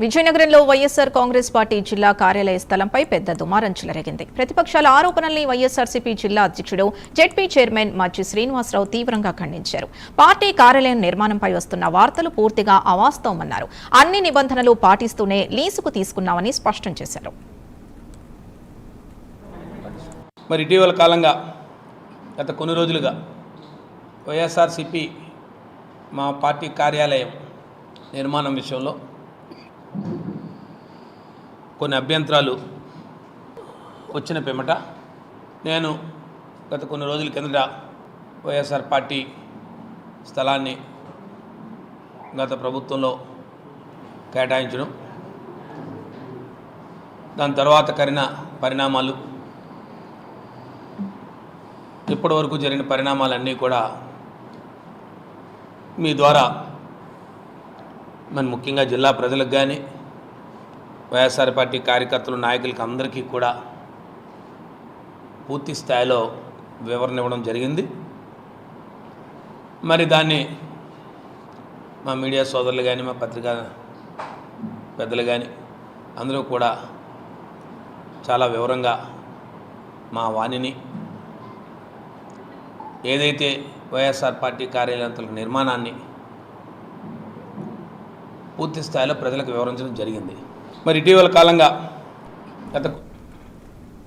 విజయనగరంలో వైఎస్ఆర్ కాంగ్రెస్ పార్టీ జిల్లా కార్యాలయ స్థలంపై పెద్ద దుమారం చెలరేగింది. ప్రతిపక్షాల ఆరోపణల్ని వైఎస్ఆర్సీపీ జిల్లా అధ్యక్షుడు జెడ్పీ చైర్మన్ మజ్జి శ్రీనివాసరావు తీవ్రంగా ఖండించారు. పార్టీ కార్యాలయం నిర్మాణంపై వస్తున్న వార్తలు పూర్తిగా అవాస్తవమన్నారు. అన్ని నిబంధనలు పాటిస్తూనే లీజుకు తీసుకున్నామని స్పష్టం చేశారు. మరి ఇటీవల కాలంగా గత కొన్ని రోజులుగా వైఎస్ఆర్సీపీ మా పార్టీ కార్యాలయం నిర్మాణం విషయంలో కొన్ని అభ్యంతరాలు వచ్చిన పిమ్మట నేను గత కొన్ని రోజుల కిందట వైఎస్ఆర్ పార్టీ స్థలాన్ని గత ప్రభుత్వంలో కేటాయించడం, దాని తర్వాత పరిణామాలు, ఇప్పటి వరకు జరిగిన పరిణామాలన్నీ కూడా మీ ద్వారా మన ముఖ్యంగా జిల్లా ప్రజలకు కానీ వైఎస్ఆర్ పార్టీ కార్యకర్తలు నాయకులకి అందరికీ కూడా పూర్తి స్థాయిలో వివరణ ఇవ్వడం జరిగింది. మరి దాన్ని మా మీడియా సోదరులు కానీ మా పత్రికా పెద్దలు కానీ అందరూ కూడా చాలా వివరంగా మా వాణిని ఏదైతే వైఎస్ఆర్ పార్టీ కార్యాలయం నిర్మాణాన్ని పూర్తి స్థాయిలో ప్రజలకు వివరించడం జరిగింది. మరి ఇటీవల కాలంగా గత